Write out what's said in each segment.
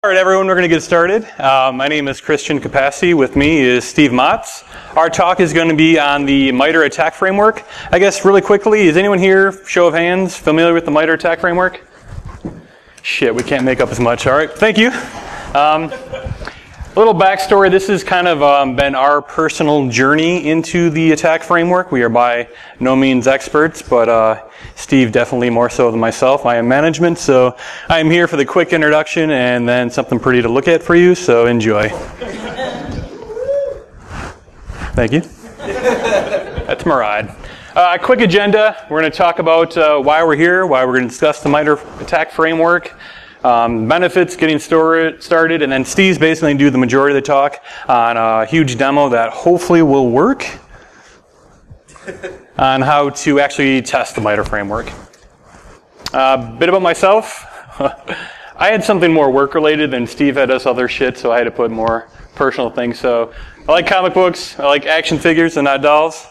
All right, everyone, we're going to get started. My name is Kopacsi. With me is Steve Motts. Our talk is going to be on the MITRE attack framework. I guess really quickly, is anyone here, show of hands, familiar with the MITRE attack framework? Shit, we can't make up as much. All right, thank you. A little backstory. This has kind of been our personal journey into the attack framework. We are by no means experts, but Steve definitely more so than myself. I am management, so I am here for the quick introduction and then something pretty to look at for you, so enjoy. Thank you. That's my ride. A quick agenda. We're going to talk about why we're here, why we're going to discuss the MITRE attack framework, benefits, getting started, and then Steve's basically going to do the majority of the talk on a huge demo that hopefully will work on how to actually test the MITRE framework. A bit about myself. I had something more work-related than Steve had us other shit, so I had to put more personal things. So I like comic books, I like action figures and not dolls.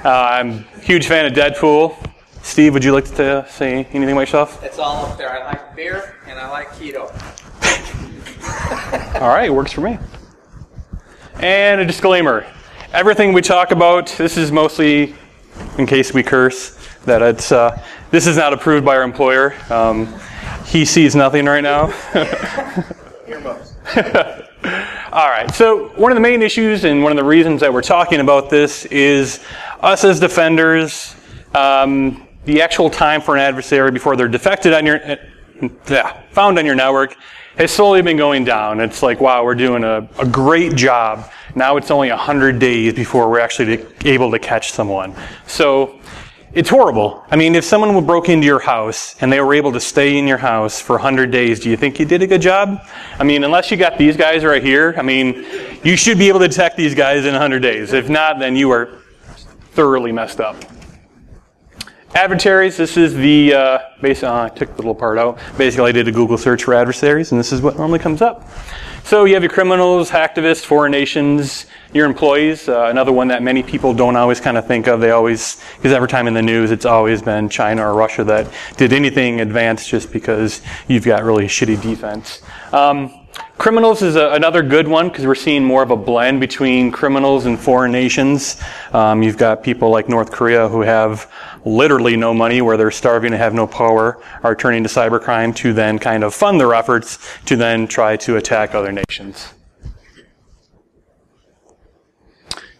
I'm a huge fan of Deadpool. Steve, would you like to say anything about yourself? It's all up there. I like beer and I like keto. All right, works for me. And a disclaimer. Everything we talk about, this is mostly, in case we curse, that it's this is not approved by our employer. He sees nothing right now. Earmuffs. All right, so one of the main issues and one of the reasons that we're talking about this is us as defenders, the actual time for an adversary before they're defected on your, found on your network has slowly been going down. It's like, wow, we're doing a great job. Now it's only 100 days before we're actually able to catch someone. So it's horrible. I mean, if someone broke into your house and they were able to stay in your house for 100 days, do you think you did a good job? I mean, unless you got these guys right here, I mean, you should be able to detect these guys in 100 days. If not, then you are thoroughly messed up. Adversaries, this is the, I took the little part out. Basically, I did a Google search for adversaries, and this is what normally comes up. So you have your criminals, hacktivists, foreign nations, your employees. Another one that many people don't always kind of think of. They always, because every time in the news, it's always been China or Russia that did anything advanced just because you've got really shitty defense. Criminals is another good one because we're seeing more of a blend between criminals and foreign nations. You've got people like North Korea who have literally no money, where they're starving and have no power, are turning to cybercrime to then kind of fund their efforts to then try to attack other nations.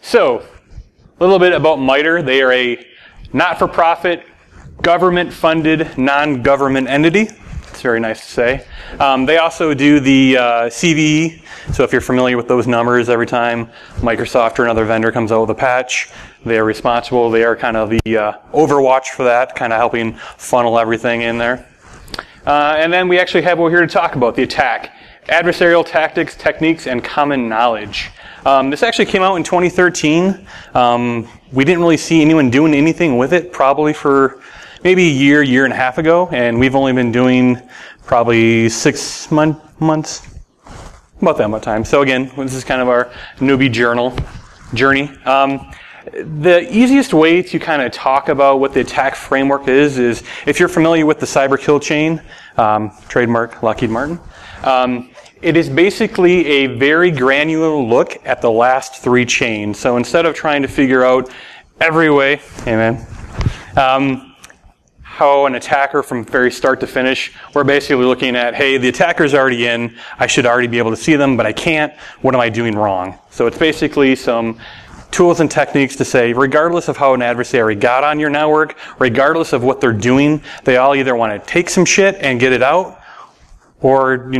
So, a little bit about MITRE. They are a not-for-profit, government-funded, non-government entity. It's very nice to say. They also do the CVE. So if you're familiar with those numbers, every time Microsoft or another vendor comes out with a patch, they are responsible. They are kind of the overwatch for that, kind of helping funnel everything in there. And then we actually have what we're here to talk about, the attack. Adversarial tactics, techniques, and common knowledge. This actually came out in 2013. We didn't really see anyone doing anything with it, probably for maybe a year and a half ago, and we've only been doing probably 6 months, about that much time. So again, this is kind of our newbie journey. The easiest way to kind of talk about what the attack framework is if you're familiar with the cyber kill chain, trademark Lockheed Martin, it is basically a very granular look at the last 3 chains. So instead of trying to figure out every way, how an attacker from very start to finish, we're basically looking at, hey, the attacker's already in, I should already be able to see them, but I can't, what am I doing wrong? So it's basically some tools and techniques to say, regardless of how an adversary got on your network, regardless of what they're doing, they all either want to take some shit and get it out, or,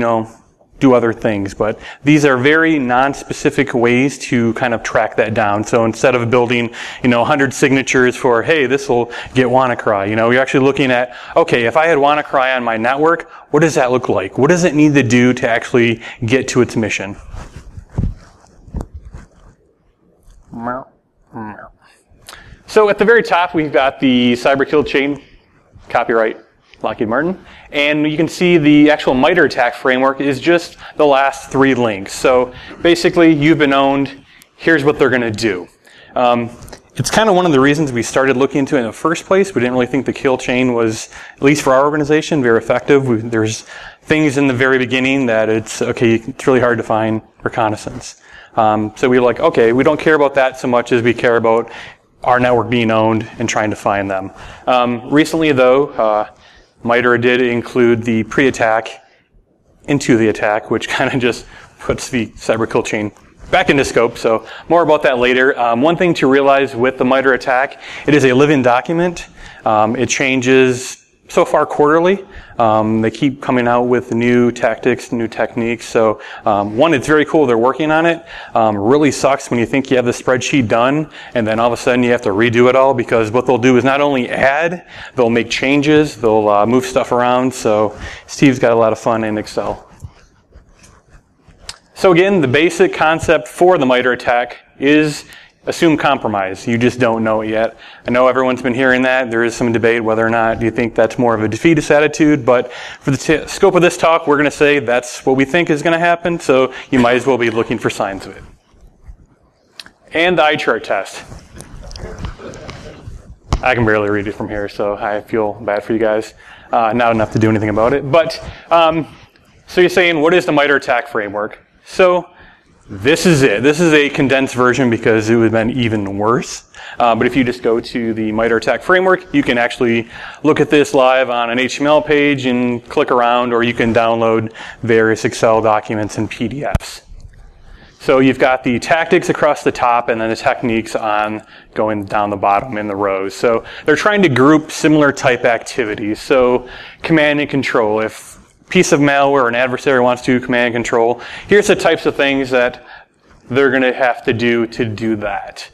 do other things. But these are very non-specific ways to kind of track that down. So instead of building, 100 signatures for, hey, this will get WannaCry, you're actually looking at, okay, if I had WannaCry on my network, what does that look like? What does it need to do to actually get to its mission? So at the very top, we've got the cyber kill chain, copyright Lockheed Martin, and you can see the actual MITRE attack framework is just the last 3 links. So basically, you've been owned, here's what they're going to do. It's kind of one of the reasons we started looking into it in the first place. We didn't really think the kill chain was, at least for our organization, very effective. There's things in the very beginning that it's really hard to find reconnaissance. So we were like, okay, we don't care about that so much as we care about our network being owned and trying to find them. Recently, though, MITRE did include the pre-attack into the attack, which kind of just puts the cyber kill chain back into scope. So more about that later. One thing to realize with the MITRE attack, it is a living document. It changes so far quarterly. They keep coming out with new tactics, new techniques. So one, it's very cool they're working on it. Really sucks when you think you have the spreadsheet done and then all of a sudden you have to redo it all, because what they'll do is not only add, they'll make changes, they'll move stuff around. So Steve's got a lot of fun in Excel. So again, the basic concept for the MITRE attack is assume compromise. You just don't know it yet. I know everyone's been hearing that. There is some debate whether or not you think that's more of a defeatist attitude, but for the scope of this talk, we're going to say that's what we think is going to happen, so you might as well be looking for signs of it. And the eye chart test. I can barely read it from here, so I feel bad for you guys. Not enough to do anything about it. But so you're saying, what is the MITRE attack framework? So this is it. This is a condensed version because it would have been even worse. But if you just go to the MITRE attack framework, you can actually look at this live on an HTML page and click around, or you can download various Excel documents and PDFs. So you've got the tactics across the top and then the techniques on going down the bottom in the rows. So they're trying to group similar type activities. So command and control. If piece of malware or an adversary wants to do command and control, here's the types of things that they're going to have to do that.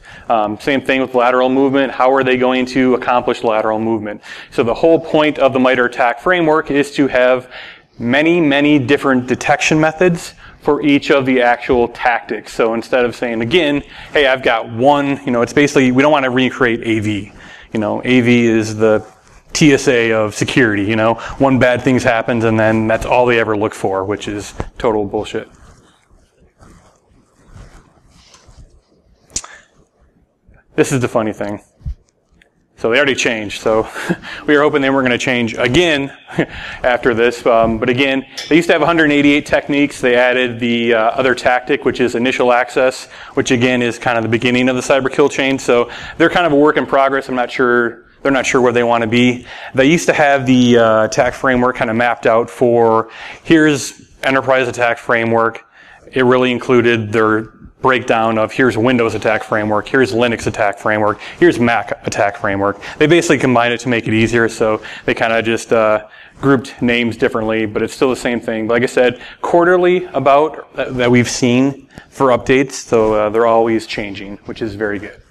Same thing with lateral movement. How are they going to accomplish lateral movement? So the whole point of the MITRE attack framework is to have many, many different detection methods for each of the actual tactics. So instead of saying, again, hey, I've got one, it's basically, we don't want to recreate AV. AV is the TSA of security, one bad thing happens and then that's all they ever look for, which is total bullshit. This is the funny thing. So they already changed. So we were hoping they weren't going to change again after this. But again, they used to have 188 techniques. They added the other tactic, which is initial access, which again is kind of the beginning of the cyber kill chain. So they're kind of a work in progress. They're not sure where they want to be. They used to have the attack framework kind of mapped out for, here's enterprise attack framework. It really included their breakdown of here's Windows attack framework, here's Linux attack framework, here's Mac attack framework. They basically combined it to make it easier, so they kind of just grouped names differently, but it's still the same thing. Like I said, quarterly about that we've seen for updates, so they're always changing, which is very good.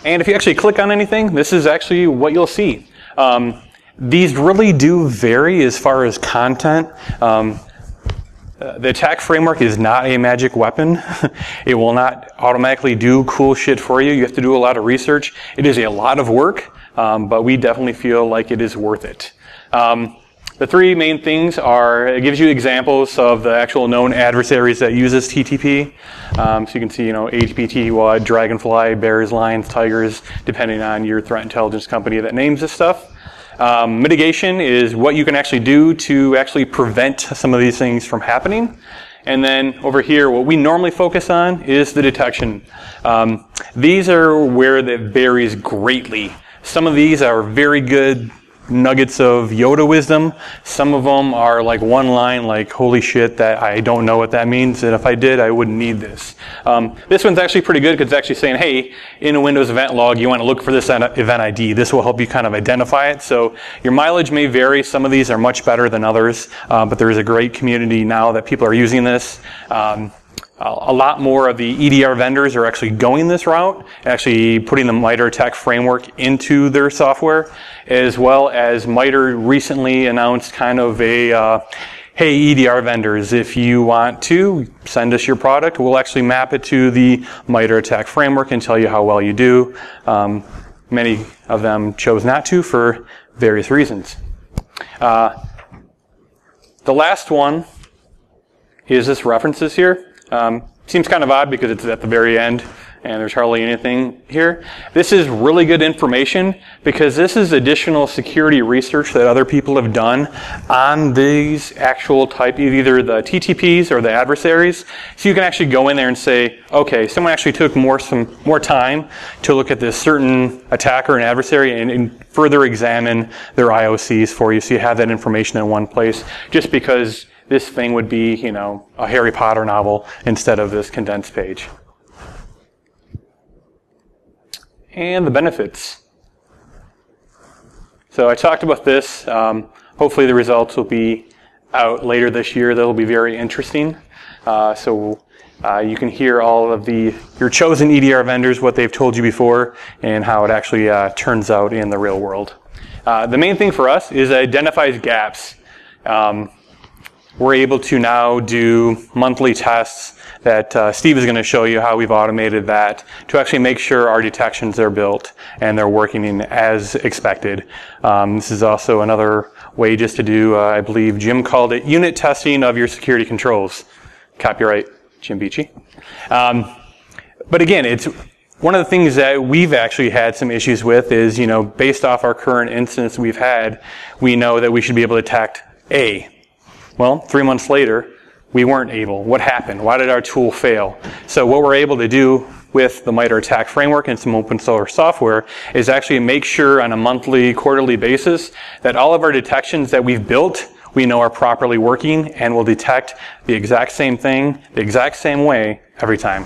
And if you actually click on anything, this is actually what you'll see. These really do vary as far as content. The attack framework is not a magic weapon. It will not automatically do cool shit for you. You have to do a lot of research. It is a lot of work, but we definitely feel like it is worth it. The three main things are, it gives you examples of the actual known adversaries that uses TTP. So you can see, ATT&CK, Dragonfly, Bears, Lions, Tigers, depending on your threat intelligence company that names this stuff. Mitigation is what you can actually do to actually prevent some of these things from happening. And then over here, what we normally focus on is the detection. These are where that varies greatly. Some of these are very good nuggets of Yoda wisdom. Some of them are like one line, like, holy shit, that I don't know what that means, and if I did, I wouldn't need this. This one's actually pretty good because it's actually saying, hey, in a Windows event log, you want to look for this event ID. This will help you kind of identify it. So your mileage may vary. Some of these are much better than others, but there is a great community now that people are using this. A lot more of the EDR vendors are actually going this route, actually putting the MITRE attack framework into their software, as well as MITRE recently announced kind of a, hey, EDR vendors, if you want to send us your product, we'll actually map it to the MITRE attack framework and tell you how well you do. Many of them chose not to for various reasons. The last one is this references here. Seems kind of odd because it's at the very end and there's hardly anything here. This is really good information because this is additional security research that other people have done on these actual type, either the TTPs or the adversaries. So you can actually go in there and say, okay, someone actually took some more time to look at this certain attacker and adversary and further examine their IOCs for you, so you have that information in one place, just because this thing would be, you know, a Harry Potter novel instead of this condensed page. And the benefits. So I talked about this. Hopefully the results will be out later this year. They'll be very interesting. So you can hear all of your chosen EDR vendors, what they've told you before, and how it actually turns out in the real world. The main thing for us is it identifies gaps. We're able to now do monthly tests that Steve is going to show you how we've automated that to actually make sure our detections are built and they're working as expected. This is also another way just to do, I believe Jim called it unit testing of your security controls. Copyright Jim Beachy. But again, it's one of the things that we've actually had some issues with is, you know, based off our current incidents we've had, we know that we should be able to detect A. Well, 3 months later, we weren't able. What happened? Why did our tool fail? So what we're able to do with the MITRE ATT&CK framework and some open source software is actually make sure on a monthly, quarterly basis that all of our detections that we've built, we know are properly working and will detect the exact same thing, the exact same way every time.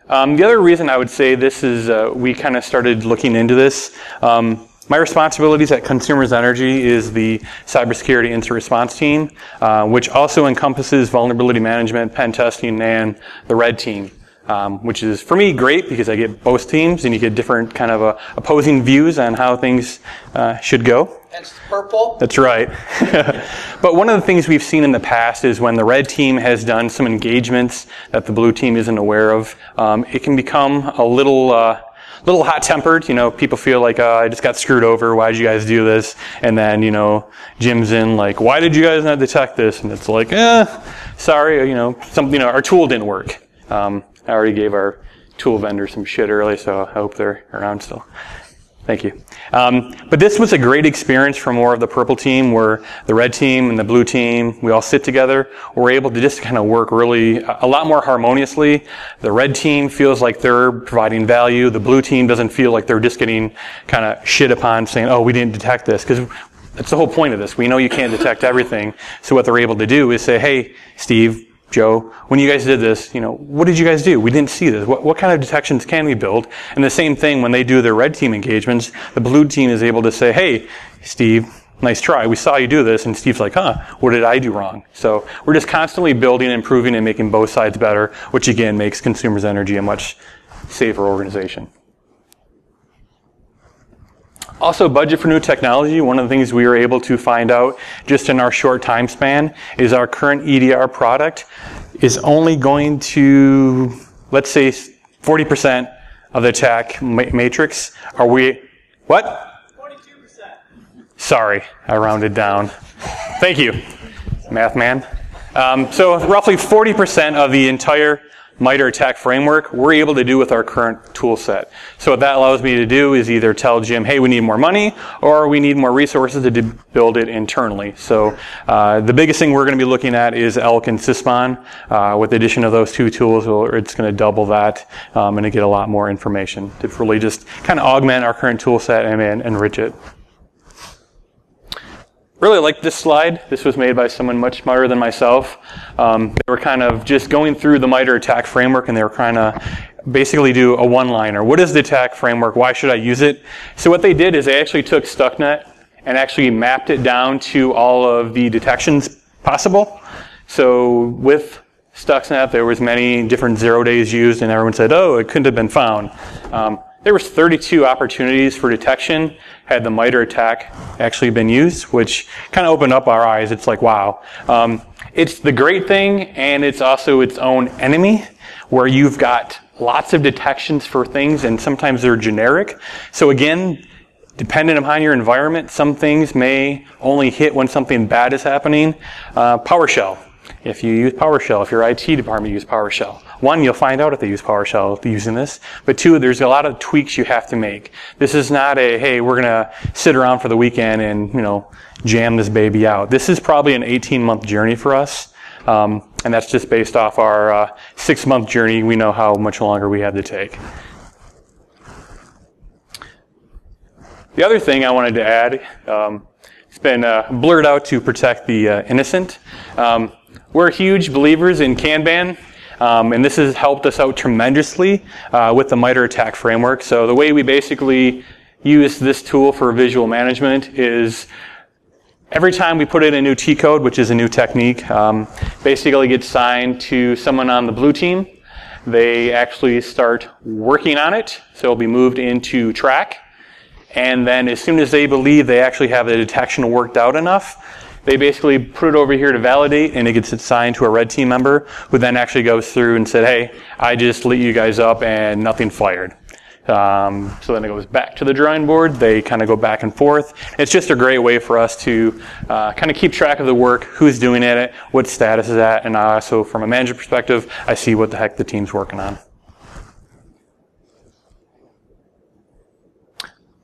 The other reason I would say this is we kind of started looking into this. My responsibilities at Consumers Energy is the cybersecurity incident response team, which also encompasses vulnerability management, pen testing, and the red team, which is for me great because I get both teams and you get different kind of opposing views on how things should go. Hence purple. That's right. But one of the things we've seen in the past is when the red team has done some engagements that the blue team isn't aware of, it can become a little hot-tempered. You know, people feel like, I just got screwed over. Why did you guys do this? And then, you know, Jim's in like, why did you guys not detect this? And it's like, sorry, you know, our tool didn't work. I already gave our tool vendor some shit early, so I hope they're around still. Thank you. But this was a great experience for more of the purple team, where the red team and the blue team, we all sit together. We're able to just kind of work really a lot more harmoniously. The red team feels like they're providing value. The blue team doesn't feel like they're just getting kind of shit upon, saying, oh, we didn't detect this. Because that's the whole point of this. We know you can't detect everything. So what they're able to do is say, hey, Steve, Joe, when you guys did this, you know, what did you guys do? We didn't see this. What kind of detections can we build? And the same thing when they do their red team engagements, the blue team is able to say, hey, Steve, nice try. We saw you do this. And Steve's like, what did I do wrong? So we're just constantly building, improving, and making both sides better, which again makes Consumers Energy a much safer organization. Also, budget for new technology. One of the things we were able to find out just in our short time span is our current EDR product is only going to, let's say, 40% of the attack matrix. Are we, what? 42%. Sorry, I rounded down. Thank you, math man. So roughly 40% of the entire MITRE ATT&CK framework we're able to do with our current tool set. So what that allows me to do is either tell Jim, hey, we need more money, or we need more resources to build it internally. So the biggest thing we're going to be looking at is ELK and Sysmon. With the addition of those two tools, it's going to double that and to get a lot more information to really just kind of augment our current tool set and enrich it. Really like this slide. This was made by someone much smarter than myself. They were kind of just going through the MITRE ATT&CK framework, and they were trying to basically do a one-liner. What is the attack framework? Why should I use it? So what they did is they actually took StuckNet and actually mapped it down to all of the detections possible. So with Stuxnet, there was many different 0 days used, and everyone said, oh, it couldn't have been found. There was 32 opportunities for detection had the MITRE ATT&CK actually been used, which kind of opened up our eyes. It's like, wow. It's the great thing, and it's also its own enemy, where you've got lots of detections for things, and sometimes they're generic. So again, dependent upon your environment, some things may only hit when something bad is happening. PowerShell. If you use PowerShell, if your IT department uses PowerShell, one, you'll find out if they use PowerShell using this, but two, there's a lot of tweaks you have to make. This is not a, hey, we're going to sit around for the weekend and, jam this baby out. This is probably an 18-month journey for us, and that's just based off our 6-month journey. We know how much longer we have to take. The other thing I wanted to add, it's been blurred out to protect the innocent. We're huge believers in Kanban, and this has helped us out tremendously with the MITRE ATT&CK framework. So the way we basically use this tool for visual management is every time we put in a new T code, which is a new technique, basically gets signed to someone on the blue team. They actually start working on it, so it'll be moved into track. And then as soon as they believe they actually have the detection worked out enough, they basically put it over here to validate, and it gets assigned to a red team member, who then actually goes through and said, hey, I just lit you guys up and nothing fired. So then it goes back to the drawing board. They kind of go back and forth. It's just a great way for us to kind of keep track of the work, who's doing it, what status is at, and also from a manager perspective, I see what the heck the team's working on.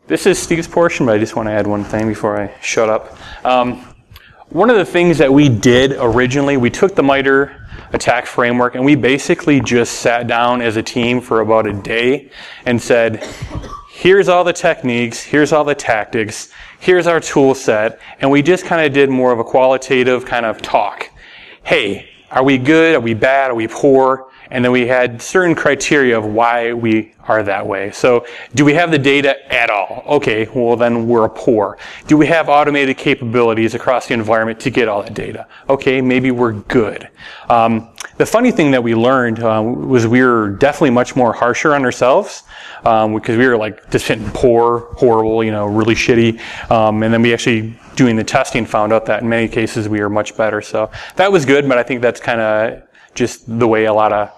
This is Steve's portion, but I just want to add one thing before I shut up. One of the things that we did originally, we took the MITRE ATT&CK framework and we basically just sat down as a team for about a day and said, here's all the techniques, here's all the tactics, here's our tool set, and we just kind of did more of a qualitative kind of talk. Hey, are we good? Are we bad? Are we poor? And then we had certain criteria of why we are that way. So, do we have the data at all? Okay, well then we're poor. Do we have automated capabilities across the environment to get all that data? Okay, maybe we're good. The funny thing that we learned was we were definitely much more harsher on ourselves because we were like just hitting poor, horrible, really shitty. And then we actually, doing the testing, found out that in many cases we were much better. So that was good, but I think that's kind of just the way a lot of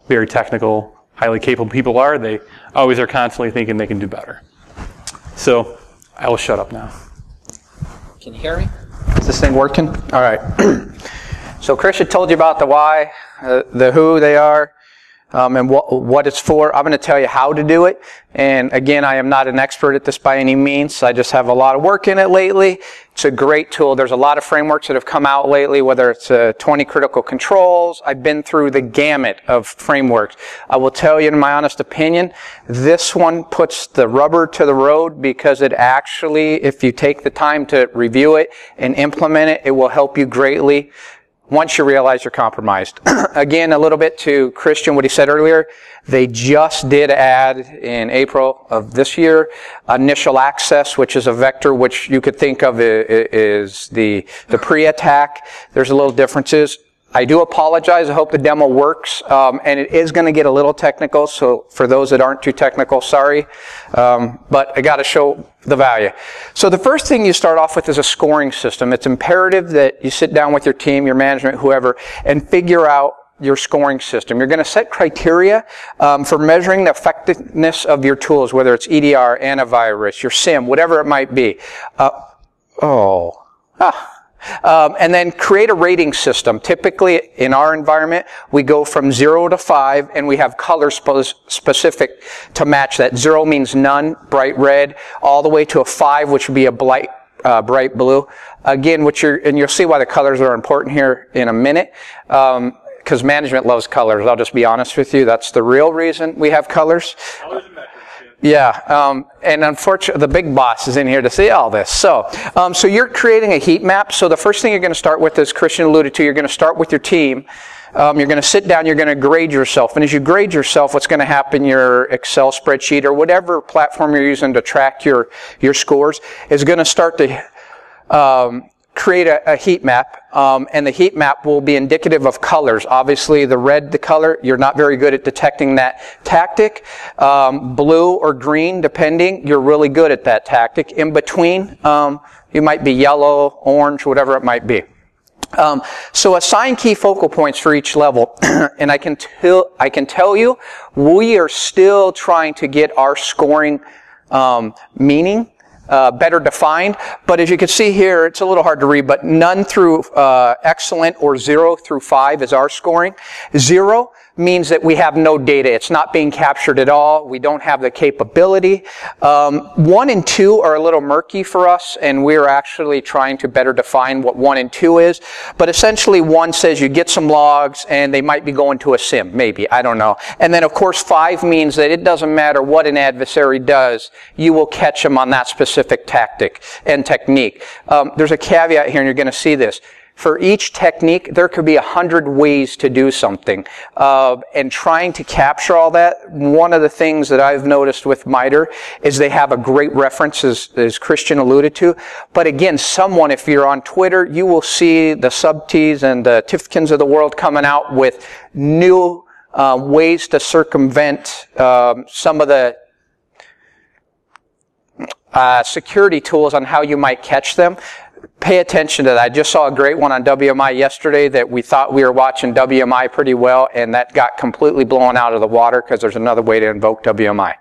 very technical, highly capable people are. They always are constantly thinking they can do better. So I will shut up now. Can you hear me? Is this thing working? All right. So Christian told you about the why, the who they are, and what it's for. I'm going to tell you how to do it. And again, I am not an expert at this by any means. I just have a lot of work in it lately. It's a great tool. There's a lot of frameworks that have come out lately, whether it's 20 critical controls. I've been through the gamut of frameworks. I will tell you, in my honest opinion, this one puts the rubber to the road because it actually, if you take the time to review it and implement it, it will help you greatly once you realize you're compromised. Again, a little bit to Christian, what he said earlier. They just did add in April of this year initial access, which is a vector which you could think of is the pre-attack. There's a little differences. I do apologize. I hope the demo works. And it is going to get a little technical. So for those that aren't too technical, sorry. But I got to show the value. So the first thing you start off with is a scoring system. It's imperative that you sit down with your team, your management, whoever, and figure out your scoring system. You're going to set criteria for measuring the effectiveness of your tools, whether it's EDR, antivirus, your SIM, whatever it might be. And then create a rating system. Typically, in our environment, we go from 0 to 5, and we have color specific to match that. 0 means none, bright red, all the way to a 5, which would be a bright blue. Again, and you'll see why the colors are important here in a minute. Because management loves colors. I'll just be honest with you. That's the real reason we have colors. Yeah, and unfortunately, the big boss is in here to see all this. So you're creating a heat map. So the first thing you're going to start with, as Christian alluded to, you're going to start with your team. You're going to sit down, you're going to grade yourself. And as you grade yourself, what's going to happen, your Excel spreadsheet or whatever platform you're using to track your scores is going to start to create a heat map, and the heat map will be indicative of colors. Obviously, the red, the color, you're not very good at detecting that tactic. Blue or green, depending, you're really good at that tactic. In between, you might be yellow, orange, whatever it might be. So assign key focal points for each level, and I can tell you, we are still trying to get our scoring meaning better defined. But as you can see here, it's a little hard to read, but none through excellent or 0 through 5 is our scoring. 0 means that we have no data. It's not being captured at all. We don't have the capability. 1 and 2 are a little murky for us, and we're actually trying to better define what 1 and 2 is. But essentially 1 says you get some logs, and they might be going to a sim, maybe. I don't know. And then, of course, 5 means that it doesn't matter what an adversary does, you will catch them on that specific tactic and technique. There's a caveat here, and you're going to see this. For each technique, there could be 100 ways to do something. And trying to capture all that, one of the things that I've noticed with MITRE is they have a great reference, as Christian alluded to. But again, someone, if you're on Twitter, you will see the Subtees and the Tifkins of the world coming out with new ways to circumvent some of the security tools on how you might catch them. Pay attention to that. I just saw a great one on WMI yesterday that we thought we were watching WMI pretty well, and that got completely blown out of the water because there's another way to invoke WMI.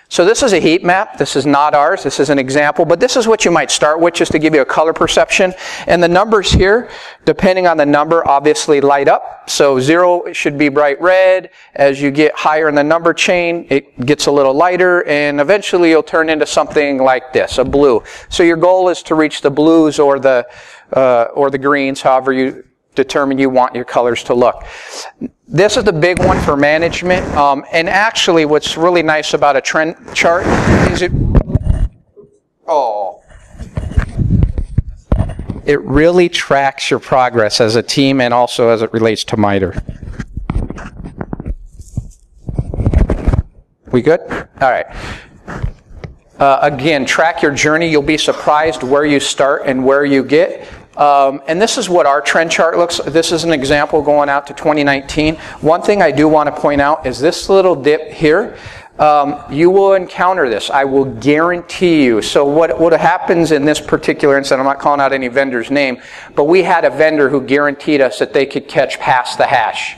So this is a heat map. This is not ours. This is an example, but this is what you might start with just to give you a color perception. And the numbers here, depending on the number, obviously light up. So 0 should be bright red. As you get higher in the number chain, it gets a little lighter, and eventually you'll turn into something like this, a blue. So your goal is to reach the blues or the greens, however you determine you want your colors to look. This is the big one for management. And actually what's really nice about a trend chart is it really tracks your progress as a team and also as it relates to MITRE. We good? All right. Again, track your journey. You'll be surprised where you start and where you get. And this is what our trend chart looks. This is an example going out to 2019. One thing I do want to point out is this little dip here. You will encounter this. I will guarantee you. So what happens in this particular instance, I'm not calling out any vendor's name, but we had a vendor who guaranteed us that they could catch past the hash.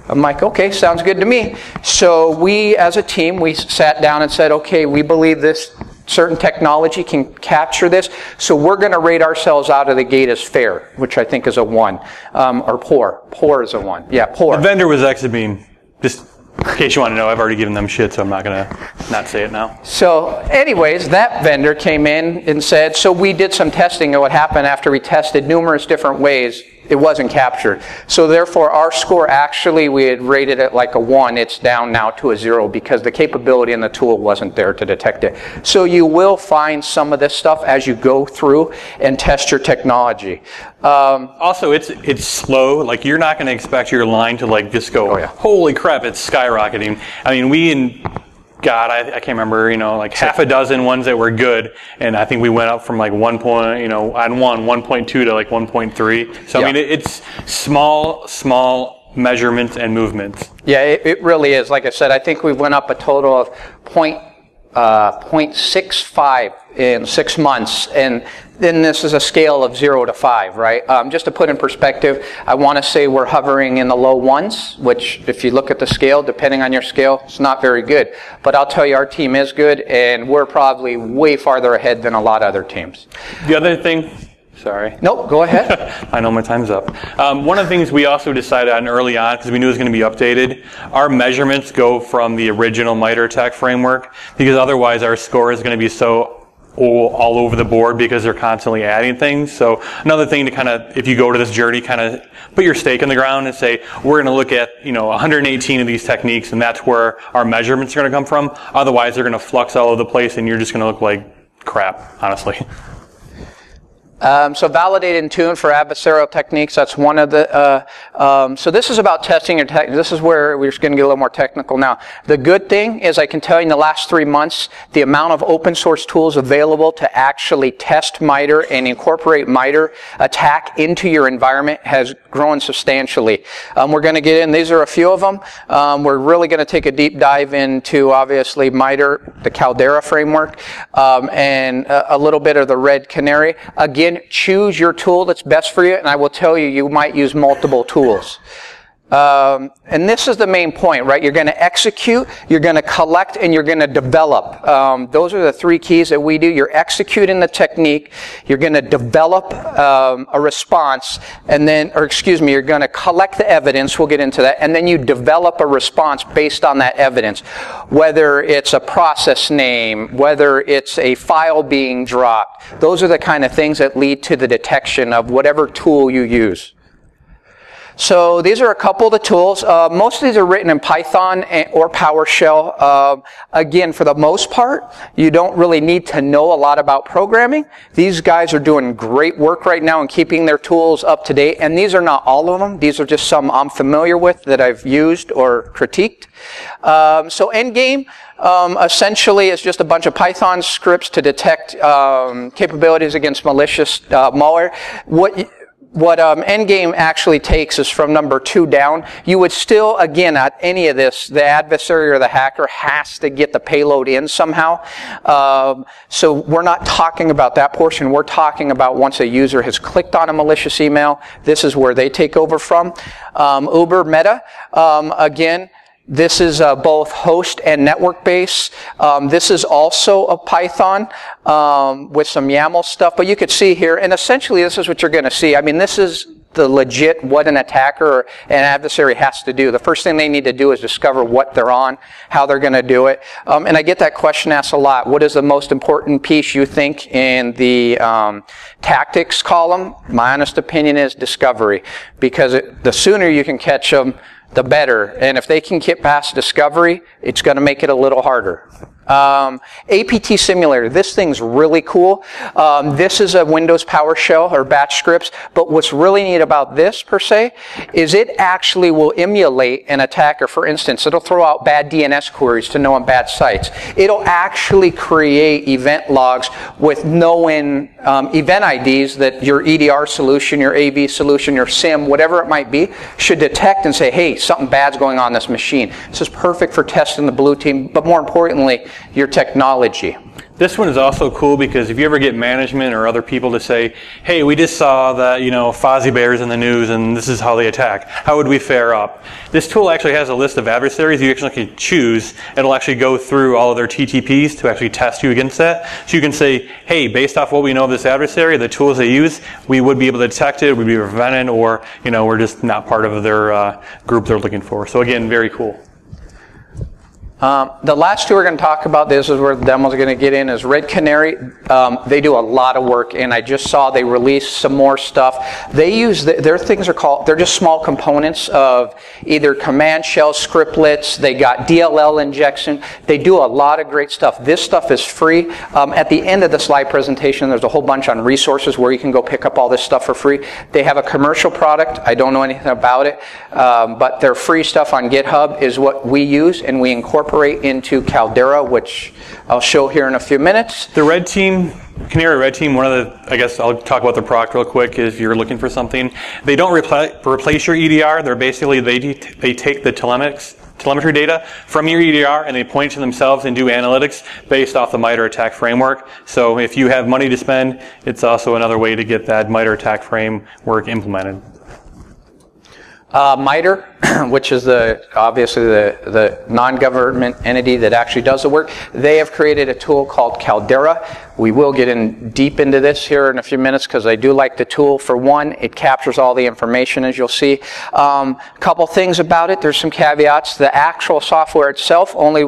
I'm like, okay, sounds good to me. So we, as a team, we sat down and said, okay, we believe this certain technology can capture this, so we're going to rate ourselves out of the gate as fair, which I think is a 1, or poor. Poor is a 1. Yeah, poor. The vendor was actually being, just in case you want to know, I've already given them shit, so I'm not going to not say it now. So anyways, that vendor came in and said, so we did some testing, and what happened after we tested numerous different ways, it wasn't captured. So therefore, our score actually, we had rated it like a 1. It's down now to a 0 because the capability in the tool wasn't there to detect it. So you will find some of this stuff as you go through and test your technology. Also, it's slow. Like, you're not going to expect your line to like just go, holy crap, it's skyrocketing. I mean, God, I can't remember, like half a dozen ones that were good, and I think we went up from like 1.2 to like 1.3. So I mean, it's small measurements and movements. Yeah, it really is. Like I said, I think we went up a total of 0.65 in 6 months, and then this is a scale of 0 to 5, right? Just to put in perspective, I want to say we're hovering in the low 1s, which if you look at the scale, depending on your scale, it's not very good. But I'll tell you, our team is good, and we're probably way farther ahead than a lot of other teams. The other thing, sorry. Nope, go ahead. I know my time's up. One of the things we also decided on early on, because we knew it was going to be updated, our measurements go from the original MITRE attack framework, because otherwise our score is going to be so all over the board because they're constantly adding things. So another thing to kind of, if you go to this journey, kind of put your stake in the ground and say, we're going to look at, 118 of these techniques, and that's where our measurements are going to come from. Otherwise, they're going to flux all over the place, and you're just going to look like crap, honestly. So validate and tune for adversarial techniques, that's one of the, so this is about testing your tech. This is where we're just going to get a little more technical now. The good thing is I can tell you in the last 3 months, the amount of open source tools available to actually test MITRE and incorporate MITRE attack into your environment has grown substantially. We're going to get in, these are a few of them. We're really going to take a deep dive into, obviously, MITRE, the Caldera framework, and a little bit of the Red Canary. Again, choose your tool that's best for you, and I will tell you, you might use multiple tools. And this is the main point, right? You're going to execute, you're going to collect, and you're going to develop. Those are the three keys that we do. You're executing the technique, you're going to develop a response, and then, you're going to collect the evidence, we'll get into that, and then you develop a response based on that evidence. Whether it's a process name, whether it's a file being dropped, those are the kind of things that lead to the detection of whatever tool you use. So these are a couple of the tools. Most of these are written in Python or PowerShell. Again, for the most part, you don't really need to know a lot about programming. These guys are doing great work right now in keeping their tools up to date. And these are not all of them. These are just some I'm familiar with that I've used or critiqued. So Endgame essentially is just a bunch of Python scripts to detect capabilities against malicious malware. What Endgame actually takes is from number 2 down. You would still, again, at any of this, the adversary or the hacker has to get the payload in somehow. So we're not talking about that portion. We're talking about once a user has clicked on a malicious email, this is where they take over from. Uber Meta, again, this is both host and network based. This is also a Python with some YAML stuff, but you could see here, and essentially this is what you're going to see. I mean, this is the legit what an attacker or an adversary has to do. The first thing they need to do is discover what they're on, how they're going to do it. And I get that question asked a lot. What is the most important piece you think in the tactics column? My honest opinion is discovery, because the sooner you can catch them, the better. And if they can get past discovery, it's going to make it a little harder. APT Simulator. This thing's really cool. This is a Windows PowerShell or batch scripts, but what's really neat about this per se is it actually will emulate an attacker. For instance, it'll throw out bad DNS queries to know on bad sites. It'll actually create event logs with known event IDs that your EDR solution, your AV solution, your SIM, whatever it might be, should detect and say, hey, something bad's going on this machine. This is perfect for testing the blue team, but more importantly, your technology. This one is also cool because if you ever get management or other people to say, hey, we just saw that, Fozzie Bear's in the news and this is how they attack. How would we fare up? This tool actually has a list of adversaries you actually can choose. It'll actually go through all of their TTPs to actually test you against that. So you can say, hey, based off what we know of this adversary, the tools they use, we would be able to detect it, we'd be prevented, or, we're just not part of their group they're looking for. So again, very cool. The last two we're going to talk about, this is where the demo's going to get in, is Red Canary. They do a lot of work, and I just saw they released some more stuff. They use, their things are called, they're just small components of either command shell scriptlets, they got DLL injection, they do a lot of great stuff. This stuff is free. At the end of the slide presentation, there's a whole bunch on resources where you can go pick up all this stuff for free. They have a commercial product. I don't know anything about it, but their free stuff on GitHub is what we use, and we incorporate into Caldera, which I'll show here in a few minutes. The Red Team, Canary Red Team, I guess I'll talk about the product real quick if you're looking for something. They don't replace your EDR. They're basically, they take the telemetry data from your EDR and they point to themselves and do analytics based off the MITRE ATT&CK framework. So if you have money to spend, it's also another way to get that MITRE ATT&CK framework implemented. MITRE, which is obviously the non-government entity that actually does the work, they have created a tool called Caldera. We will get in deep into this here in a few minutes because I do like the tool. For one, it captures all the information, as you'll see. A couple things about it. There's some caveats. The actual software itself only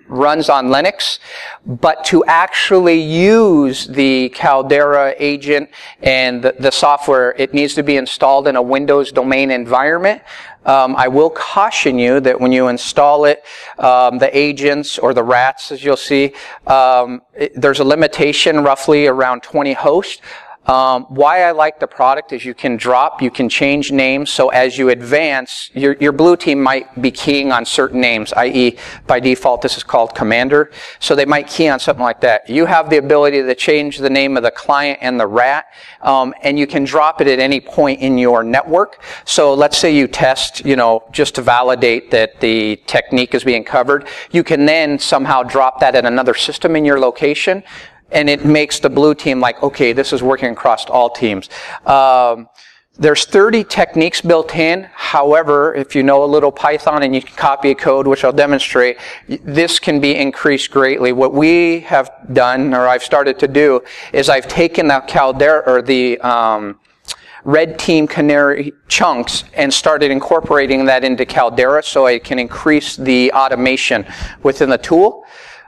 runs on Linux, but to actually use the Caldera agent and the software, it needs to be installed in a Windows domain environment. I will caution you that when you install it, the agents or the rats, as you'll see, there's a limitation roughly around 20 hosts. Why I like the product is you can change names, so as you advance, your blue team might be keying on certain names, i.e. by default this is called Commander, so they might key on something like that. You have the ability to change the name of the client and the rat, and you can drop it at any point in your network. So let's say you test, just to validate that the technique is being covered, you can then somehow drop that at another system in your location, and it makes the blue team like, okay, this is working across all teams. There's 30 techniques built in. However, if you know a little Python and you can copy a code, which I'll demonstrate, this can be increased greatly. What we have done, or I've started to do, is I've taken the Caldera, or the red team canary chunks, and started incorporating that into Caldera so I can increase the automation within the tool.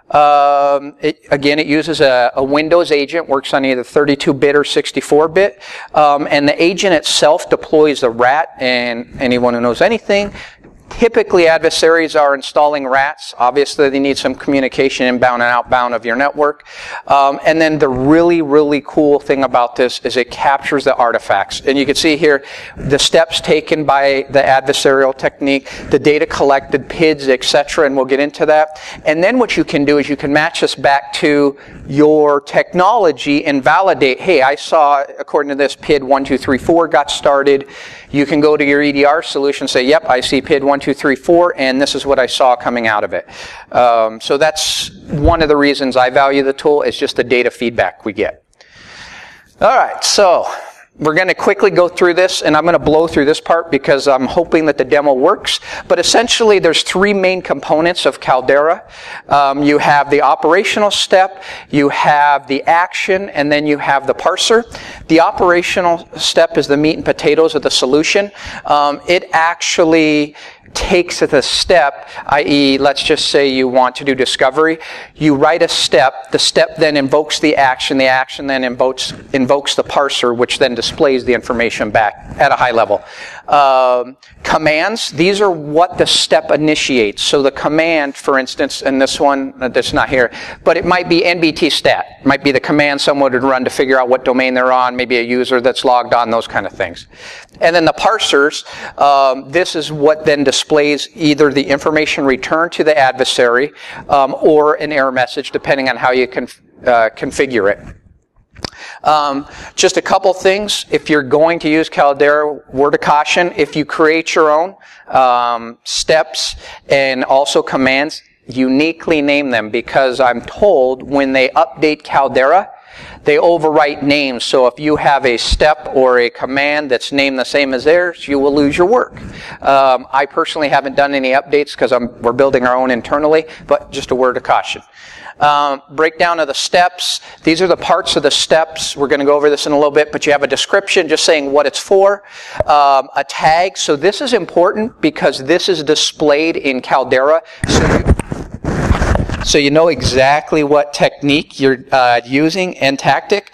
It uses a Windows agent, works on either 32-bit or 64-bit, and the agent itself deploys a rat, and anyone who knows anything, typically adversaries are installing rats. Obviously, they need some communication inbound and outbound of your network. And then the really, really cool thing about this is it captures the artifacts. And you can see here the steps taken by the adversarial technique, the data collected, PIDs, etc., and we'll get into that. And then what you can do is you can match this back to your technology and validate, hey, I saw, according to this, PID 1234 got started. You can go to your EDR solution and say, yep, I see PID 1234, and this is what I saw coming out of it. So that's one of the reasons I value the tool, is just the data feedback we get. All right, so we're going to quickly go through this, and I'm going to blow through this part because I'm hoping that the demo works. But essentially, there's three main components of Caldera. You have the operational step, you have the action, and then you have the parser. The operational step is the meat and potatoes of the solution. It actually takes the step, i.e., let's just say you want to do discovery. You write a step. The step then invokes the action then invokes the parser, which then displays the information back at a high level. Commands, these are what the step initiates. So the command, for instance, and this one, that's not here, but it might be NBT stat. It might be the command someone would run to figure out what domain they're on, maybe a user that's logged on, those kind of things. And then the parsers, this is what then displays either the information returned to the adversary or an error message, depending on how you configure it. Just a couple things. If you're going to use Caldera, word of caution, if you create your own steps and also commands, uniquely name them, because I'm told when they update Caldera, they overwrite names. So if you have a step or a command that's named the same as theirs, you will lose your work. I personally haven't done any updates because we're building our own internally, but just a word of caution. Breakdown of the steps. These are the parts of the steps. We're going to go over this in a little bit, but you have a description just saying what it's for. A tag. So this is important because this is displayed in Caldera. So you know exactly what technique you're using and tactic.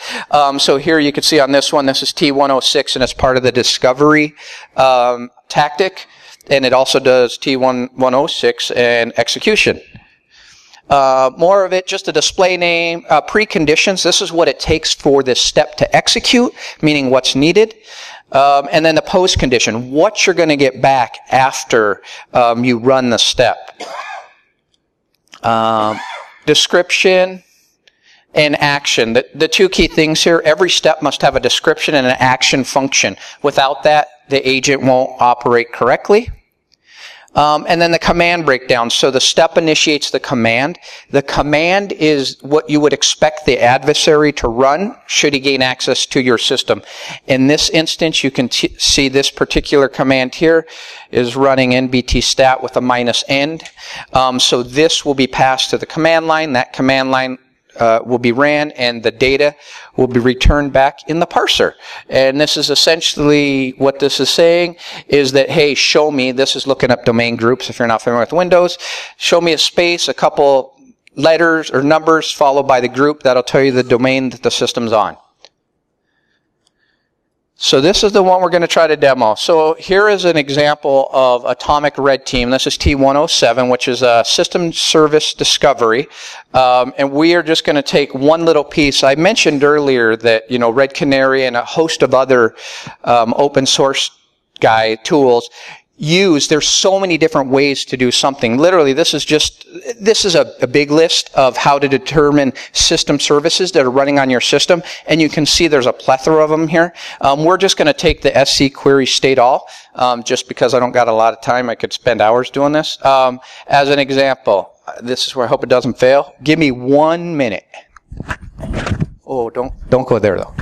So here you can see on this one, this is T106, and it's part of the discovery tactic. And it also does T106 and execution. More of it, just a display name, preconditions. This is what it takes for this step to execute, meaning what's needed. And then the post condition, what you're going to get back after you run the step. Description and action. The two key things here, every step must have a description and an action function. Without that, the agent won't operate correctly. And then the command breakdown. So the step initiates the command. The command is what you would expect the adversary to run should he gain access to your system. In this instance, you can see this particular command here is running NBT stat with a -end. So this will be passed to the command line. That command line will be ran, and the data will be returned back in the parser. And this is essentially what this is saying, is that, hey, show me, this is looking up domain groups if you're not familiar with Windows, show me a space, a couple letters or numbers followed by the group. That'll tell you the domain that the system's on. So this is the one we're going to try to demo. So here is an example of Atomic Red Team. This is T107, which is a system service discovery. And we are just going to take one little piece. I mentioned earlier that, you know, Red Canary and a host of other open source tools there's so many different ways to do something. Literally, this is a big list of how to determine system services that are running on your system, and you can see there's a plethora of them here. We're just going to take the SC query state all, just because I don't got a lot of time. I could spend hours doing this. As an example, this is where I hope it doesn't fail. Give me 1 minute. Oh, don't go there though.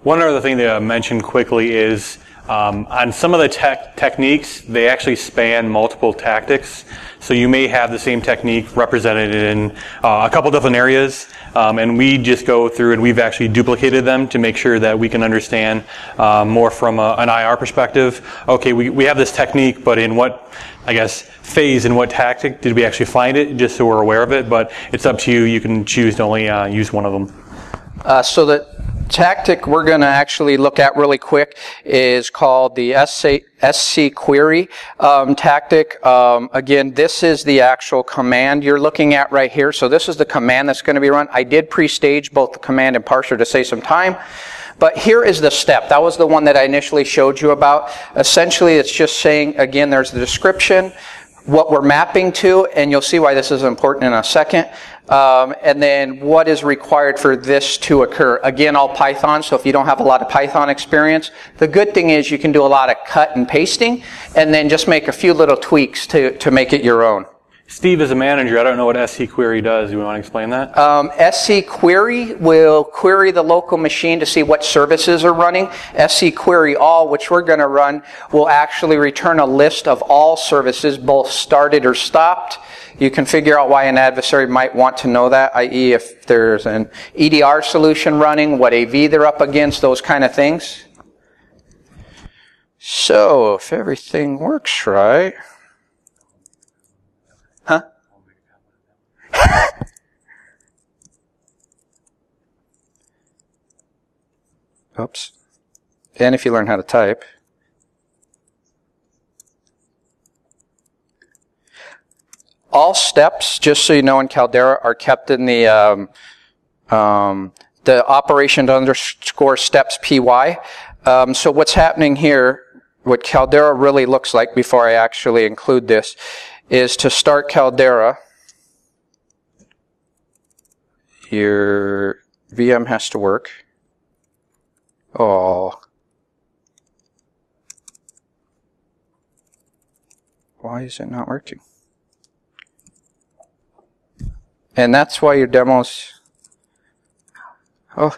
One other thing to mention quickly is on some of the techniques, they actually span multiple tactics. So you may have the same technique represented in a couple different areas, and we just go through and we've actually duplicated them to make sure that we can understand more from an IR perspective. Okay, we have this technique, but in what, I guess, phase and what tactic did we actually find it, just so we're aware of it, but it's up to you. You can choose to only use one of them. So the tactic we're going to actually look at really quick is called the SC query tactic. Again, this is the actual command you're looking at right here. So this is the command that's going to be run. I did pre-stage both the command and parser to save some time. But here is the step. That was the one that I initially showed you about. Essentially, it's just saying, again, there's the description, what we're mapping to, and you'll see why this is important in a second. And then what is required for this to occur. Again, all Python, so if you don't have a lot of Python experience, the good thing is you can do a lot of cut and pasting, and then just make a few little tweaks to make it your own. Steve is a manager. I don't know what SC query does. Do you want to explain that? SC query will query the local machine to see what services are running. SC query all, which we're going to run, will actually return a list of all services, both started or stopped. You can figure out why an adversary might want to know that, i.e. if there's an EDR solution running, what AV they're up against, those kind of things. So, if everything works right... Huh? Oops. And if you learn how to type. All steps, just so you know, in Caldera are kept in the operation underscore steps PY. So what's happening here, what Caldera really looks like before I actually include this, is to start Caldera, your VM has to work. Oh. Why is it not working? And that's why your demos... Oh.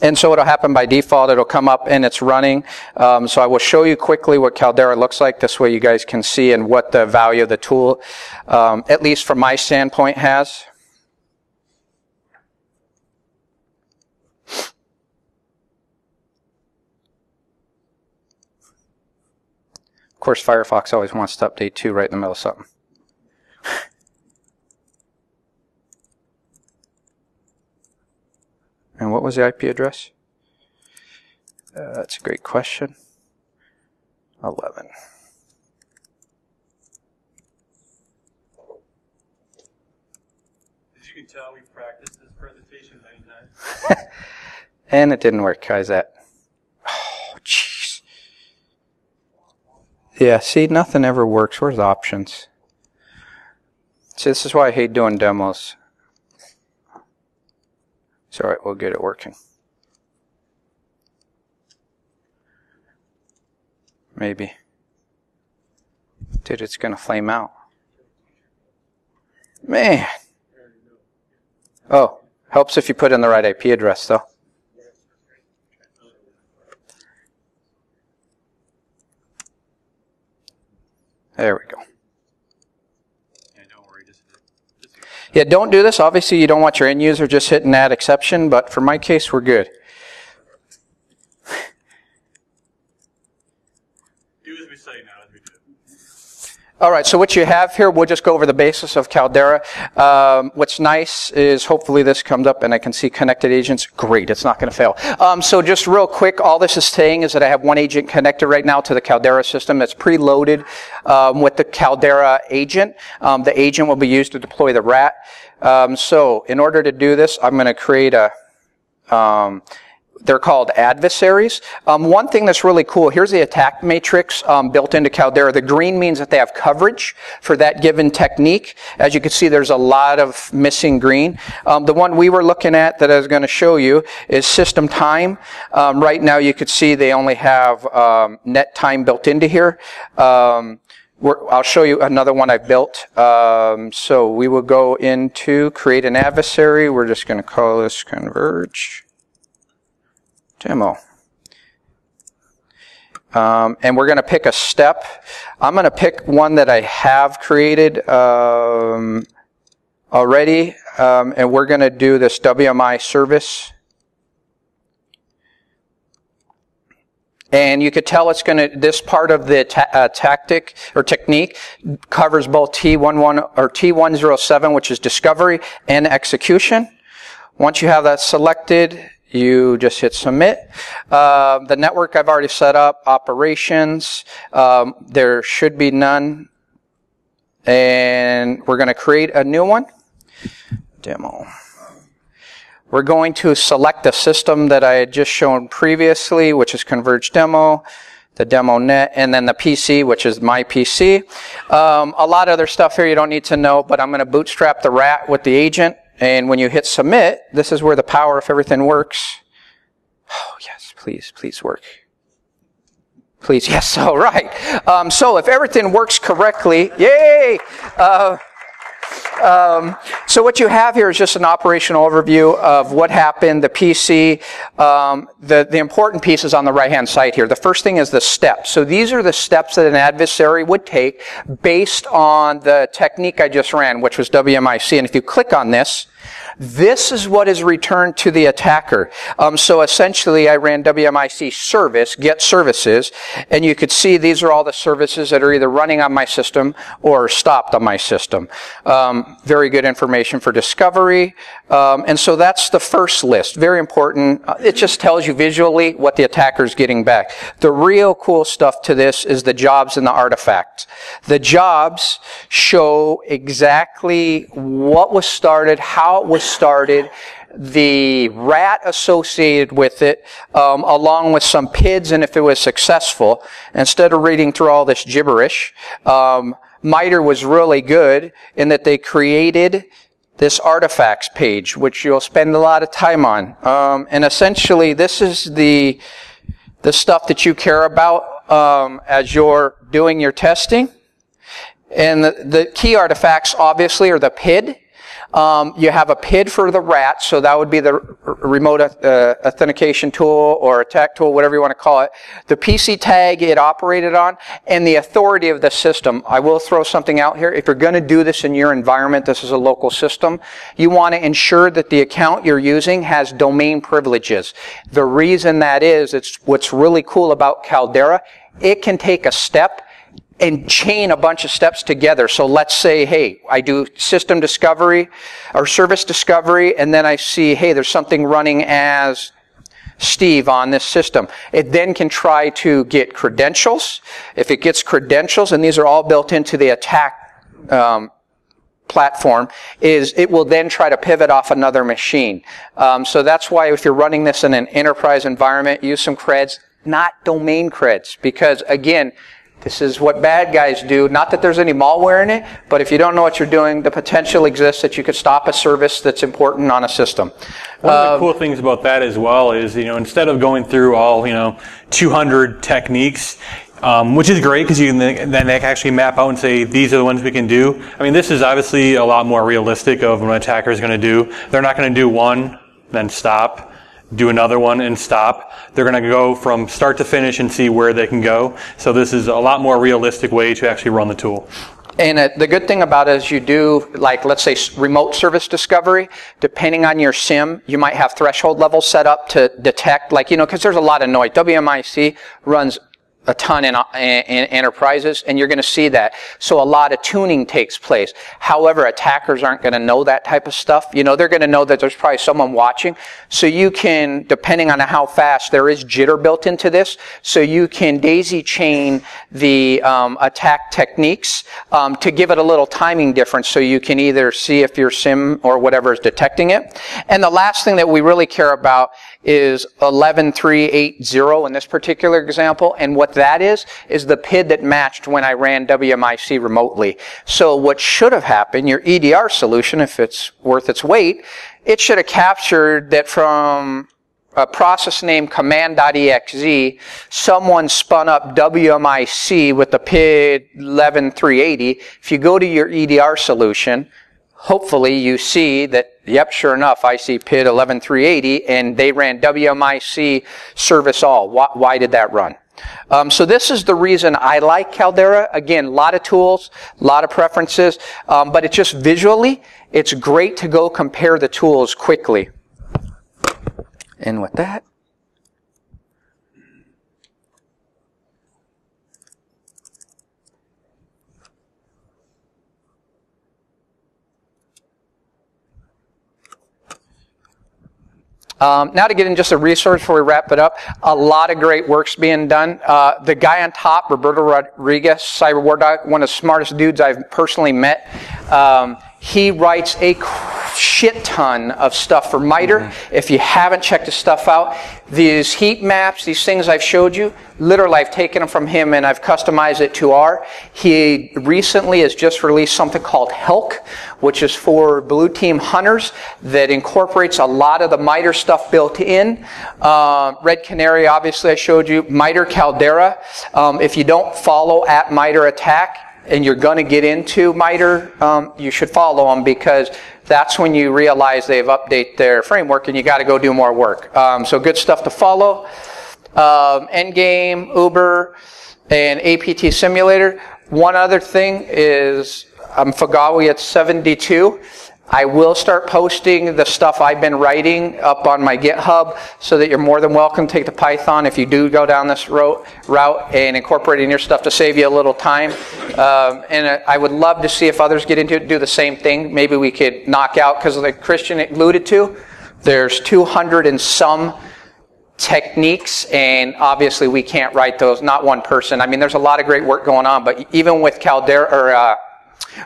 And so what'll happen by default, it'll come up and it's running. So I will show you quickly what Caldera looks like. This way you guys can see and what the value of the tool, at least from my standpoint, has. Of course, Firefox always wants to update too right in the middle of something. And what was the IP address? That's a great question. 11. As you can tell, we practiced this presentation 9 times. And it didn't work. How's that? Oh, jeez. Yeah, see, nothing ever works. Where's the options? See, this is why I hate doing demos. It's alright, we'll get it working. Maybe. Dude, it's gonna flame out. Man! Oh, helps if you put in the right IP address, though. There we go. Yeah, don't do this. Obviously, you don't want your end user just hitting add exception, but for my case, we're good. Do as we say, not as we do. All right, so what you have here, we'll just go over the basis of Caldera. What's nice is hopefully this comes up and I can see connected agents. Great, it's not going to fail. So just real quick, all this is saying is that I have one agent connected right now to the Caldera system that's preloaded with the Caldera agent. The agent will be used to deploy the RAT. So in order to do this, I'm going to create a... they're called adversaries. One thing that's really cool, here's the attack matrix built into Caldera. The green means that they have coverage for that given technique. As you can see, there's a lot of missing green. The one we were looking at that I was going to show you is system time. Right now you could see they only have net time built into here. I'll show you another one I built. So we will go into create an adversary. We're just going to call this Converge demo. And we're going to pick a step. I'm going to pick one that I have created already, and we're going to do this WMI service. And you could tell it's going to, this part of the tactic or technique covers both T11 or T107, which is discovery, and execution. Once you have that selected, you just hit submit. The network I've already set up, operations, there should be none. And we're going to create a new one. Demo. We're going to select the system that I had just shown previously, which is Converge Demo, the demo net, and then the PC, which is my PC. A lot of other stuff here you don't need to know, but I'm going to bootstrap the rat with the agent. And when you hit submit, this is where the power, if everything works. Oh, yes, please work. Please, yes, all right. So if everything works correctly, yay! So what you have here is just an operational overview of what happened, the PC. The important piece is on the right-hand side here. The first thing is the steps. So these are the steps that an adversary would take based on the technique I just ran, which was WMIC. And if you click on this, this is what is returned to the attacker. So essentially, I ran WMIC service, get services, and you could see these are all the services that are either running on my system or stopped on my system. Very good information for discovery. And so that's the first list. Very important. It just tells you visually what the attacker is getting back. The real cool stuff to this is the jobs and the artifacts. The jobs show exactly what was started, how it was started, the rat associated with it, along with some PIDs, and if it was successful. Instead of reading through all this gibberish, MITRE was really good in that they created this artifacts page, which you'll spend a lot of time on. And essentially, this is the stuff that you care about as you're doing your testing. And the key artifacts, obviously, are the PID. You have a PID for the rat, so that would be the remote authentication tool or attack tool, whatever you want to call it. The PC tag it operated on, and the authority of the system. I will throw something out here. If you're going to do this in your environment, this is a local system, you want to ensure that the account you're using has domain privileges. The reason that is, it's what's really cool about Caldera. It can take a step and chain a bunch of steps together. So let's say, hey, I do system discovery or service discovery, and then I see, hey, there's something running as Steve on this system. It then can try to get credentials. If it gets credentials, and these are all built into the attack platform, is it will then try to pivot off another machine. So that's why if you're running this in an enterprise environment, use some creds, not domain creds, because again, this is what bad guys do. Not that there's any malware in it, but if you don't know what you're doing, the potential exists that you could stop a service that's important on a system. One of the cool things about that as well is, instead of going through all, 200 techniques, which is great because you can then actually map out and say, these are the ones we can do. I mean, this is obviously a lot more realistic of what an attacker is going to do. They're not going to do one, then stop. Do another one and stop. They're going to go from start to finish and see where they can go. So this is a lot more realistic way to actually run the tool. And the good thing about it is you do, like, let's say remote service discovery, depending on your SIM, you might have threshold levels set up to detect, because there's a lot of noise. WMIC runs a ton in enterprises, and you're going to see that. So a lot of tuning takes place. However, attackers aren't going to know that type of stuff. They're going to know that there's probably someone watching. So you can, depending on how fast, there is jitter built into this, so you can daisy chain the attack techniques to give it a little timing difference, so you can either see if your SIM or whatever is detecting it. And the last thing that we really care about is 11380 in this particular example, and what that is the PID that matched when I ran WMIC remotely. So what should have happened, your EDR solution, if it's worth its weight, it should have captured that from a process named command.exe, someone spun up WMIC with the PID 11380. If you go to your EDR solution, hopefully you see that, yep, sure enough, I see PID 11380, and they ran WMIC service all. Why did that run? So this is the reason I like Caldera. Again, a lot of tools, a lot of preferences, but it's just visually, it's great to go compare the tools quickly. And with that, now to get in just a resource before we wrap it up, a lot of great work's being done. The guy on top, Roberto Rodriguez, Cyber War Doc, one of the smartest dudes I've personally met. He writes a shit ton of stuff for MITRE. If you haven't checked his stuff out, these heat maps, these things I've showed you, literally I've taken them from him and I've customized it to R. He recently has just released something called HELK, which is for blue team hunters, that incorporates a lot of the MITRE stuff built in. Red Canary, obviously I showed you. MITRE Caldera. If you don't follow at MITRE Attack, and you're going to get into MITRE, you should follow them, because that's when you realize they've updated their framework and you got to go do more work. So good stuff to follow. Endgame, Uber, and APT Simulator. One other thing is Fagawi at 72. I will start posting the stuff I've been writing up on my GitHub, so that you're more than welcome to take the Python if you do go down this route and incorporate in your stuff to save you a little time. And I would love to see if others get into it, do the same thing. Maybe we could knock out, because like Christian alluded to, there's 200 and some techniques, and obviously we can't write those, not one person. I mean, there's a lot of great work going on, but even with Caldera, or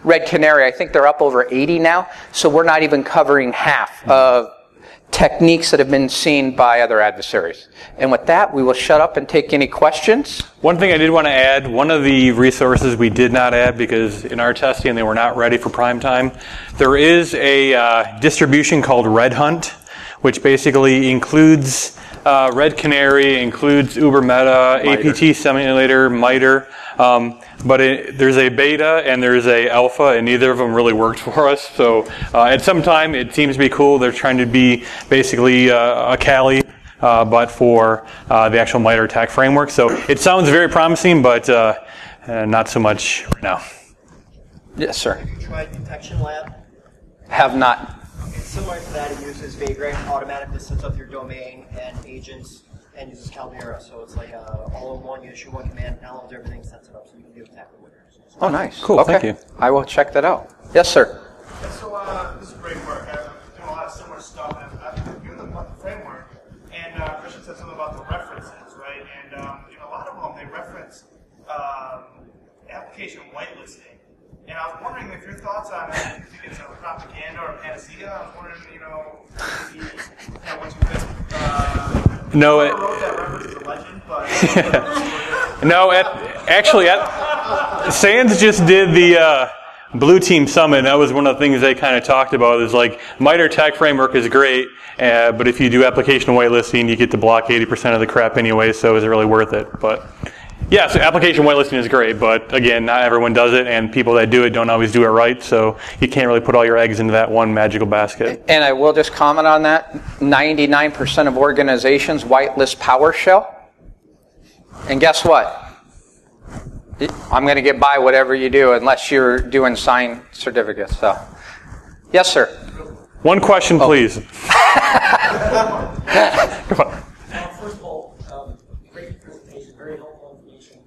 Red Canary, I think they're up over 80 now, so we're not even covering half of techniques that have been seen by other adversaries. And with that, we will shut up and take any questions. One thing I did want to add, one of the resources we did not add because in our testing they were not ready for prime time, there is a distribution called Red Hunt, which basically includes Red Canary, includes Uber Meta, APT Simulator, MITRE. But there's a beta and there's a alpha, and neither of them really worked for us. So at some time, it seems to be cool. They're trying to be basically a Kali, but for the actual MITRE attack framework. So it sounds very promising, but not so much right now. Yes, sir. Have you tried Detection Lab? Have not. It's similar to that. It uses Vagrant, automatically sets up your domain and agents, and uses Caldera. So it's like all-in-one. You issue one command, downloads everything, sets it up, so you can do exactly what you're doing. Oh, nice. Cool, okay. Thank you. I will check that out. Yes, sir. Yeah, so this is great work. I've been doing a lot of similar stuff. I've been given the framework, and Christian said something about the references, right? And a lot of them, they reference application whitelisting. And I was wondering if your thoughts on that, if you think it's a propaganda or a panacea. I was wondering, maybe, what you think. No, I wrote that reference as a legend, but... No, actually, Sands just did the Blue Team Summit, and that was one of the things they kind of talked about, is like, MITRE attack framework is great, but if you do application whitelisting, you get to block 80% of the crap anyway, so is it really worth it? But yeah, so application whitelisting is great, but again, not everyone does it, and people that do it don't always do it right, so you can't really put all your eggs into that one magical basket. And I will just comment on that. 99% of organizations whitelist PowerShell. And guess what? I'm going to get by whatever you do unless you're doing signed certificates. So, yes, sir. One question, please. Come on. First of all, great presentation, very helpful information.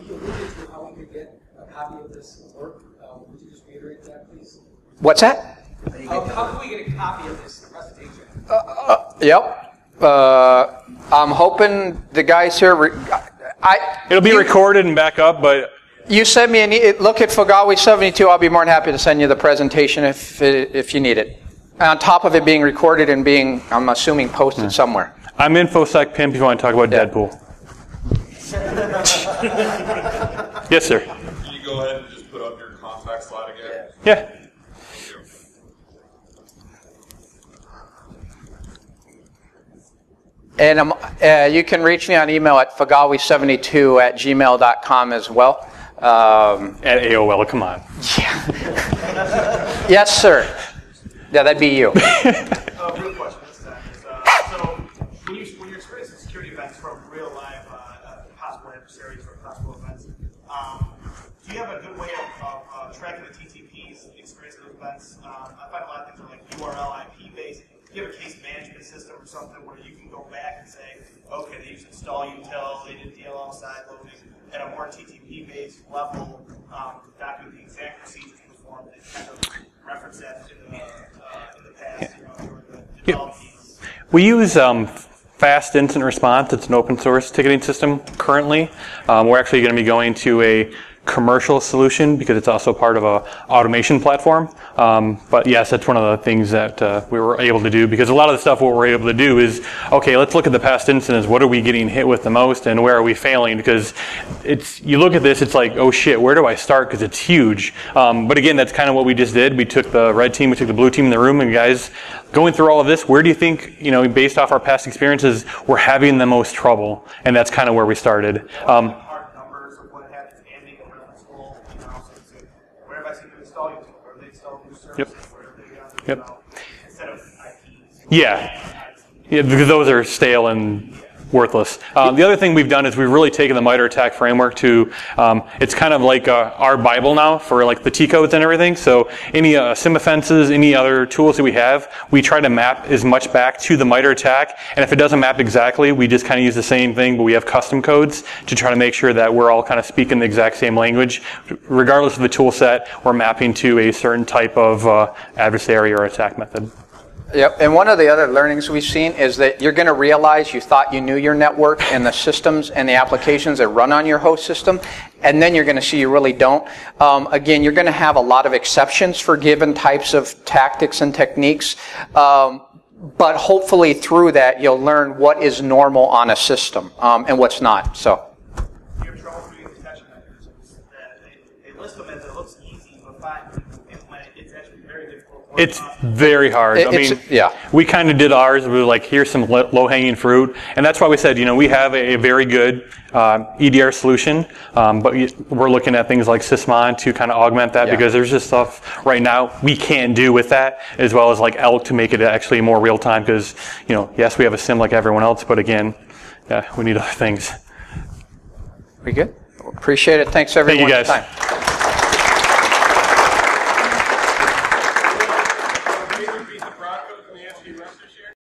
You alluded to how we could get a copy of this work. Would you just reiterate that, please? What's that? How can we get a copy of this presentation? Yep. I'm hoping the guys here... It'll be recorded and back up, but... You send me look at Fagawi 72. I'll be more than happy to send you the presentation if you need it. On top of it being recorded and being, I'm assuming, posted somewhere. I'm InfoSec Pimp if you want to talk about Deadpool. Yes, sir. Can you go ahead and just put up your contact slide again? Yeah. And you can reach me on email at fagawi72@gmail.com as well. At AOL, come on. Yeah. Yes, sir. Yeah, that'd be you. Real question this time is, so when you're experiencing security events from real live possible adversaries or possible events, do you have a good way of tracking the TTP's experience of those events? I find a lot of things are like URL IP based. Do you have a case management system or something where you can go back and say, okay, they used install util, they did DLL side loading at a more TTP based level, document the exact procedures performed and kind of reference that in the past, or the developments? We use Fast Instant Response. It's an open source ticketing system currently. We're actually going to be going to a commercial solution because it's also part of a automation platform. But yes, that's one of the things that we were able to do, because a lot of the stuff what we're able to do is, okay, let's look at the past incidents. What are we getting hit with the most and where are we failing? Because you look at this, it's like, oh shit, where do I start? Because it's huge. But again, that's kind of what we just did. We took the red team, we took the blue team in the room, and guys, going through all of this, where do you think, based off our past experiences, we're having the most trouble? And that's kind of where we started. Yep. Instead of IPs. Yeah, because those are stale and worthless. The other thing we've done is we've really taken the MITRE ATT&CK framework to, it's kind of like our Bible now for like the T codes and everything. So any SIM offenses, any other tools that we have, we try to map as much back to the MITRE ATT&CK. And if it doesn't map exactly, we just kind of use the same thing, but we have custom codes to try to make sure that we're all kind of speaking the exact same language. Regardless of the tool set, we're mapping to a certain type of adversary or attack method. Yep, and one of the other learnings we've seen is that you're going to realize you thought you knew your network and the systems and the applications that run on your host system, and then you're going to see you really don't. Again, you're going to have a lot of exceptions for given types of tactics and techniques, but hopefully through that you'll learn what is normal on a system and what's not. So. You have trouble doing detection mechanisms. They list them as it looks easy, but it's actually very difficult. It's very hard. We kind of did ours. We were like, here's some low-hanging fruit. And that's why we said, we have a very good EDR solution, but we're looking at things like Sysmon to kind of augment that, because there's just stuff right now we can't do with that, as well as like ELK to make it actually more real-time, because, yes, we have a SIM like everyone else, but again, we need other things. We good? Appreciate it. Thanks, everyone. Thank you, guys. Time.